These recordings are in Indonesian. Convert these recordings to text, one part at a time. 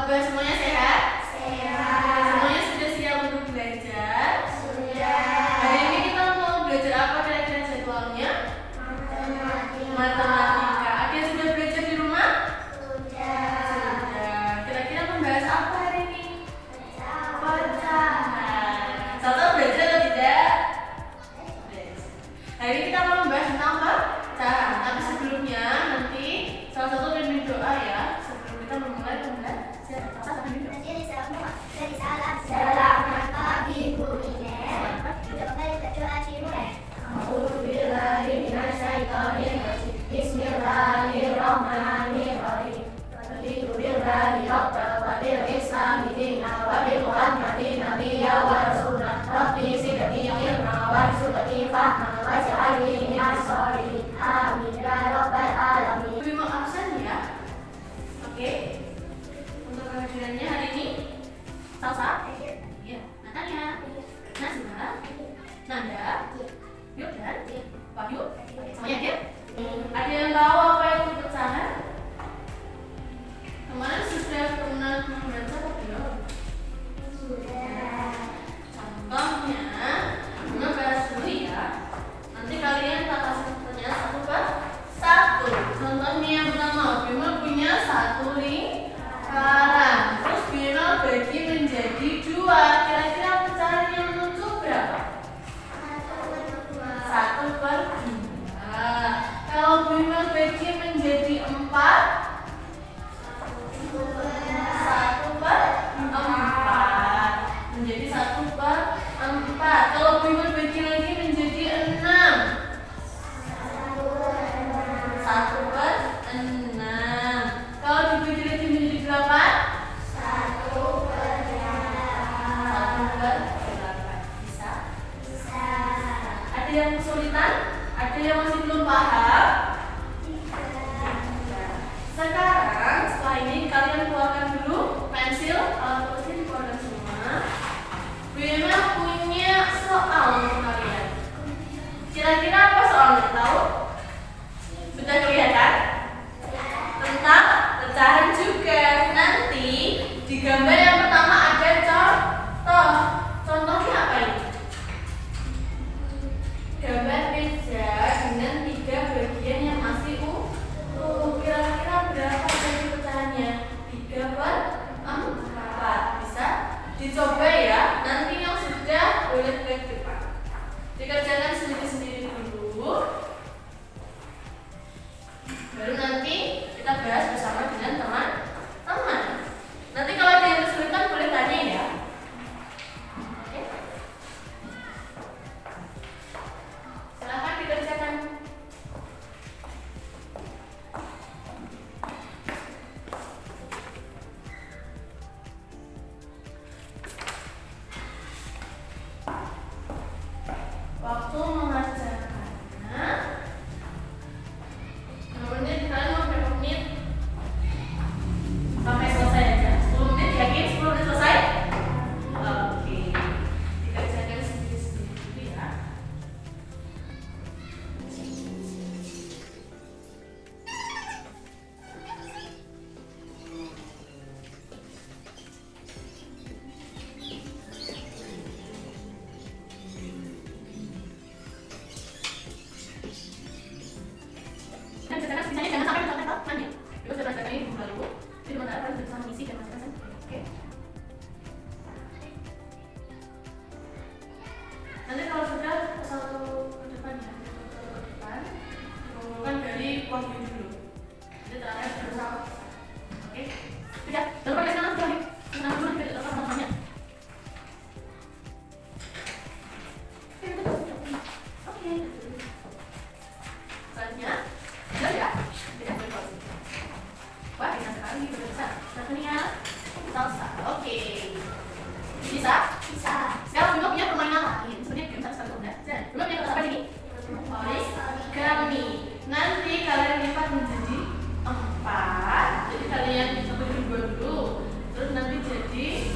kabar semuanya sehat? Sehat. Semuanya sudah siap untuk belajar? Sudah. Hari ini kita mau belajar apa kira-kira jadwalnya? Matematika. Ada yang sudah belajar di rumah? Sudah. Kira-kira membahas apa hari ini? Pecahan. Salsa belajar atau tidak? Hari ini kita mau membahas tentang pecahan. Tapi sebelumnya nanti salah satu pimpin doa ya. Sebelum kita memulai pembelajaran. Salsa pimpin doa. Selamat pagi Bu Ines. Kembali berdoa dimulai. A'udzubillahiminasyaitonirrajim. Bismillahirrahmanirrahim. Raditu billahi rabban wa bil islami dinan wa bi Muhammadin nabiyyan wa rasulan. Rabbi zidni ilma warzuqni fahman waj'alni minas sholihin. Amin ya rabbal alamin. Lebih mau absen ya? Oke. Untuk kehadirannya hari ini Salsa? Iya. Natanya? Nazila? Nanda? Yurdan? Wahyu? Semuanya ya? Ada yang tahu apa itu pecahan? Kemarin sudah pernah membaca atau belum? Sudah. Contohnya, Bima bahas dulu ya. Nanti kalian tak kasih pertanyaan satu per satu. Contohnya yang pertama, Bima punya satu lingkaran. Terus Bima bagi menjadi dua. Kira-kira pecahan yang menentu berapa? 1/2. Kalau Bima bagi menjadi 4, 1/4. Menjadi 1/4. Kalau Bima bagi lagi menjadi 6, 1/6. Kalau dibagi lagi menjadi 8, 1/8. Bisa? Ada yang kesulitan? Ada yang masih belum paham? Sekarang setelah ini kalian keluarkan dulu pensil, alat tulisnya dikeluarkan semua. Bima punya soal untuk kalian. Kira-kira apa soalnya? Tahu? Sudah kelihatan? Tentang pecahan juga. Nanti di gambar yang pertama ada contoh. Contohnya apa ini? Gambar pizza dengan 3 bagian yang masih utuh. Kira-kira berapa jadi pecahannya? 3/4. Bisa dicoba ya. Nanti yang sudah boleh ke depan. Dikerjakan sendiri-sendiri dulu. Baru nanti kita bahas bersama dengan teman-teman. Nanti kalau ada yang kesulitan boleh tanya ya. Oke? Silahkan dikerjakan. Waktu mengerjakannya 5 menit, kalian mau berapa menit? Sampai selesai aja. 10 menit, yakin 10 menit selesai? Oke. Dikerjakan sendiri-sendiri dulu ya. Dan kerjakan sebisanya, jangan sampai mentok-mentok. Mana ya? Kita sudah kerjakan ini dulu lalu. Jadi sementara kalian bisa mengisi dan masing-masing. Oke. Nanti kalau sudah satu ke depan ya, satu ke depan. Mengumpulkan dari Wahyu dulu. Nanti terakhir bersama. Oke. Sudah. Jangan pakai tangan dulu. Tangan dulu nanti kita lepas tangannya. Oke. Selanjutnya, sudah ya? Tidak boleh pause. Wah, enak sekali sudah bisa. Satunya salsa. Oke. Bisa? Bisa. Sekarang Bima punya permainan lain. Sebenarnya Bima sekali udah. Bima punya kata apa ini? Origami. Nanti kalian lipat menjadi 4. Jadi kalian satuin 2 dulu. Terus nanti jadi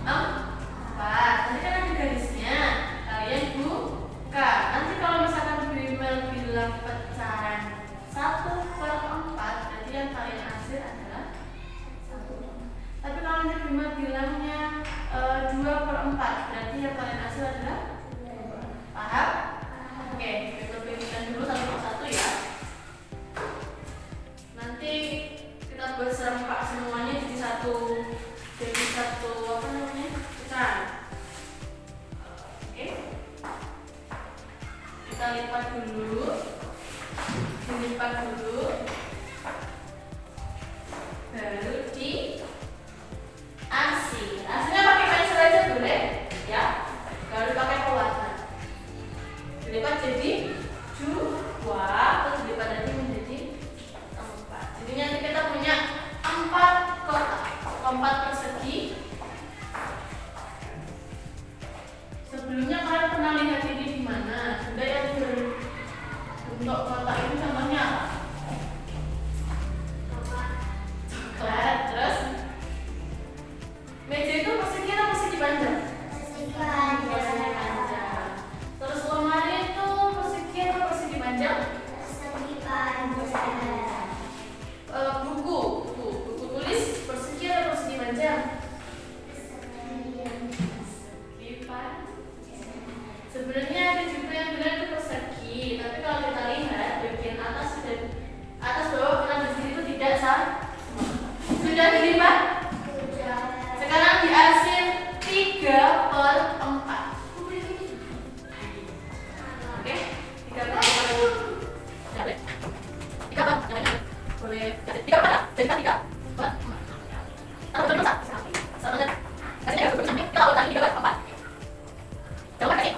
4. Nanti kan ada garisnya. Kalian buka. Nanti kalau misalkan Bima bilang pecahan 1/4, berarti yang kalian hasil adalah 1/4. Tapi nanti Bima bilangnya 2/4, berarti yang paling hasil adalah paham? Oke, kita bikin dulu satu persatu ya. Nanti kita buat serempak semuanya jadi satu apa namanya? Pecahan. Oke. Kita lipat dulu. Dilipat dulu. Baru di arsir. Arsirnya pakai pensil aja boleh, ya. Baru pakai pewarna. Dilipat jadi 2, terus dilipat lagi menjadi 4. Jadi nanti kita punya 4 kotak, 4 persegi. Sebelumnya kalian pernah lihat ini di mana? Benda yang berbentuk kotak ini contohnya apa? Coklat. Terus meja itu persegi atau persegi panjang? Persegi panjang. Terus lemari itu persegi atau persegi panjang? Persegi panjang. Buku tulis persegi atau persegi panjang? Persegi panjang. Sebenarnya ada juga yang bilang itu persegi, tapi kalau kita lihat bagian atas dan atas bawah kanan dan kiri itu tidak sama. Sudah dilipat? Sudah. Sekarang diarsir 3/4. Oke, 3/4. Boleh. 3/4. Boleh. 3/4. Jadi 3. Atau betul sama kan? Kasih aku sampai kita ulang 3/4. Coba kasih.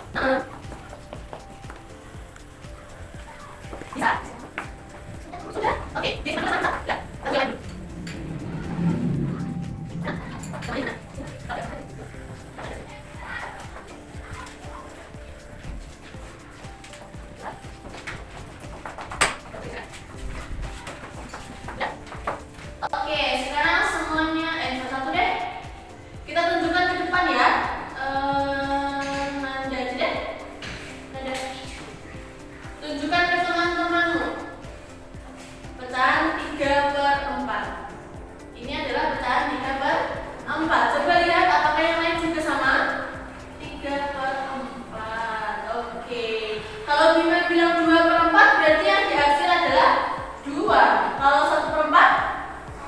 Bisa? Sudah? Oke, di sana. Ya, kita mulai dulu. Oke, sekarang semuanya satu deh. Kita tunjukkan ke depan ya. Nanda aja deh. Nanda. Tunjukkan ke teman-temanmu. Pecahan 3/4. Ini adalah pecahan 3/4. Coba lihat apakah yang lain juga sama? 3/4. Oke. Kalau Bima bilang 2/4 berarti yang dihasil adalah 2. Kalau 1/4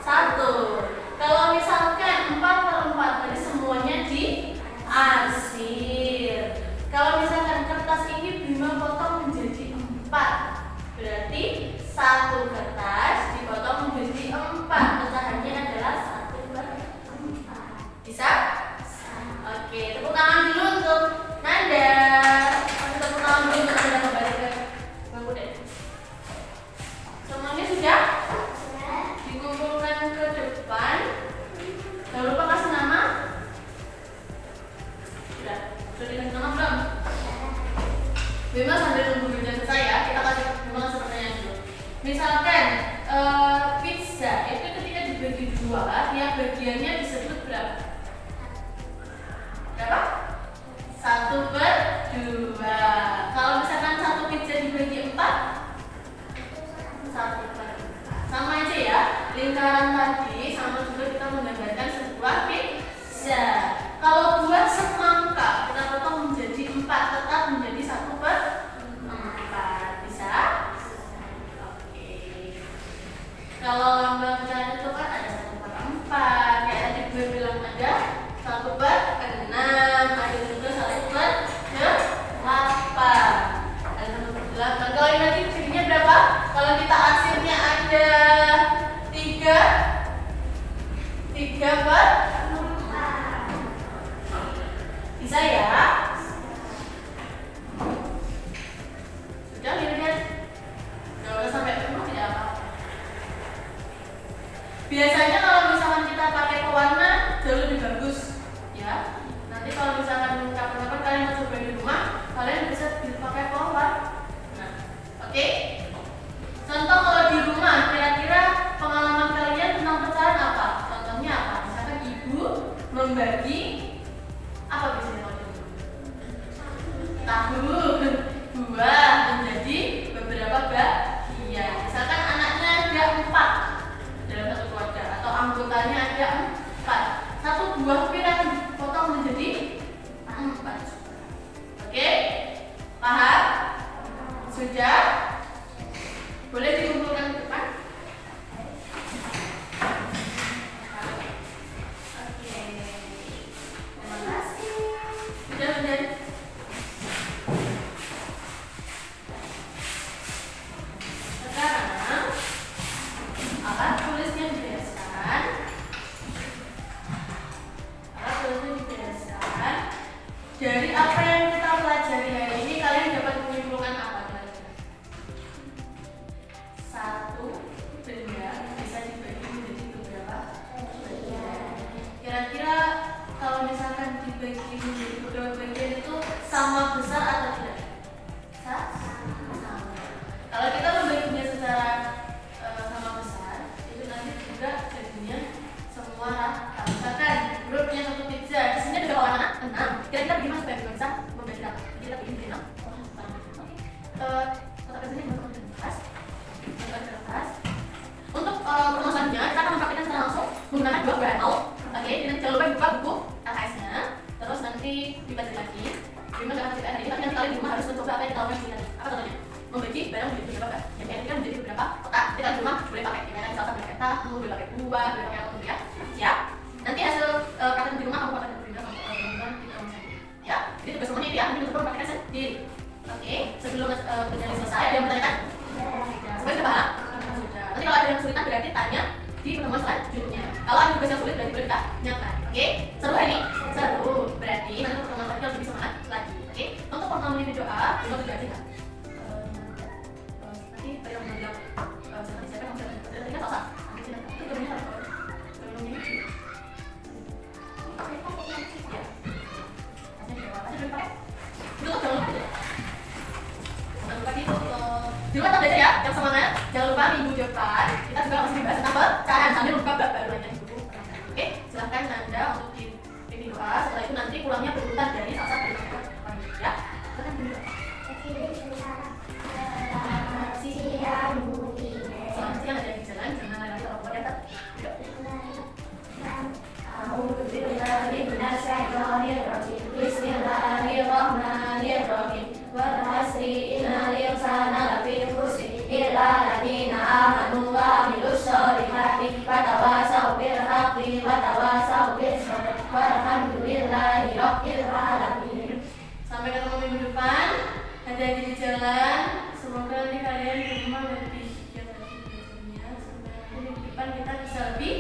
1. Kalau misalkan 4/4 berarti semuanya diarsir. Kalau misalkan kertas ini Bima potong menjadi 4, berarti 1 kertas dipotong menjadi 4. Pecahannya adalah 1/4. Bisa? Oke, tepuk tangan dulu untuk Nanda. Tepuk tangan dulu untuk Nanda kembali ke bangku deh. Semuanya sudah? Dikumpulkan ke depan. Jangan lupa kasih nama. Sudah dikasih nama belum? Bima sambil nunggu Bima selesai ya, kita kasih pertanyaan dulu. Misalkan pizza itu ketika dibagi 2, tiap bagiannya disebut berapa? Berapa? 1/2. Kalau misalkan satu pizza dibagi 4, 1/4. Sama aja ya, lingkaran tadi sama juga kita menggambarkan sebuah pizza. Kalau buah semangka kita potong menjadi 4, tetap menjadi 1/4. Bisa? Oke. Kalau lambang pecahan itu kan ada 1/4. Kayak tadi gue bilang ada 1/6, ada juga 1/8. Ada 1/8. Kalau ini nanti jadinya berapa? Kalau kita arsirnya ada 3/4. Bisa ya? Sudah lihat? Nggak usah sampai penuh, tidak apa-apa. Biasanya kalau misalkan kita pakai pewarna jauh lebih bagus, ya. Nanti kalau misalkan kapan-kapan kalian mau coba di rumah, kalian bisa pakai pewarna. Nah, oke. Contoh kalau di rumah, kira-kira pengalaman kalian tentang pecahan apa? Contohnya apa? Misalkan ibu membagi apa biasanya kalau di rumah? Tahu, buah menjadi beberapa bagian. Misalkan anaknya ada 4 dalam satu keluarga atau anggotanya ada 4. buah pir akan dipotong menjadi 4. Oke? Paham? Sudah? Boleh dikumpulkan ke depan? Oke. Terima kasih. Sudah. Sekarang alat tulisnya dibereskan. Dari apa yang kita pelajari hari ini, kalian dapat menyimpulkan apa kira-kira? 1 benda bisa dibagi menjadi beberapa bagian. Kira-kira kalau misalkan dibagi menjadi beberapa bagian itu sama besar atau tidak? Sama. Kalau kita membaginya secara sama besar, itu nanti juga jadinya semua rata. Misalkan Bro punya 1 pizza, di sini ada berapa anak? 6. Kira-kira bagaimana supaya Bro bisa membagi berapa? Kita bikin menjadi 6. Kotak kertasnya dimasukkan ke kertas. Untuk permasalahannya, kita akan mempraktikkan secara langsung menggunakan 2 bahan out. Oke, dan jangan lupa buka buku LKS-nya. Terus nanti dibaca lagi. Memang gak akan CPR hari ini, tapi nanti kalian di rumah harus mencoba apa yang kita lakukan tadi. Apa contohnya? Membagi barang menjadi beberapa bahan. Yang kira-kira menjadi beberapa kotak. Kita di rumah boleh pakai gimana? Misalkan boleh pakai tahu, boleh pakai buah, boleh pakai apa ya. Siap? Nanti hasil praktek di rumah kamu pakai berita ya. Jadi tugas semuanya itu ya, nanti mencoba praktekkan sendiri. Oke, sebelum perjalanan selesai, ada yang bertanya? Semuanya sudah paham? Sudah. Nanti kalau ada yang kesulitan berarti tanya di pertemuan selanjutnya. Kalau ada tugas yang sulit berarti boleh ditanyakan. Oke, seru hari ini? Seru. Berarti nanti pertemuan selanjutnya lebih semangat lagi. Oke, untuk pertemuan ini doa, kita sudah aja kan? Nanti pada yang bilang nanti siapa yang mau tadi kan Salsa. Nanti sini itu gambarnya apa? Gambarnya ini. Ya. Itu jangan lupa. Jangan lupa ditutup. Di rumah tetap belajar ya, yang semangat. Jangan lupa minggu depan kita juga masih dibahas tentang pecahan sambil membuka bab baru lainnya di buku. Oke, silahkan Anda untuk bikin doa. Setelah itu nanti pulangnya berurutan dari Salsa dari depan ya. Silahkan bikin doa. Selamat siang, ada yang di jalan, jangan lari kalau mau datang. Bismillahirrahmanirrahim. Wal asri innal insana lafi khusr illa alladziina aamanu wa 'amilus sholihati wa tawashaw bil haqqi wa tawashaw bis sabr. Walhamdulillahi rabbil alamin. Sampai ketemu minggu depan. Hati-hati di jalan. Semoga nanti kalian di rumah lebih giat lagi belajarnya. Sampai nanti minggu depan kita bisa lebih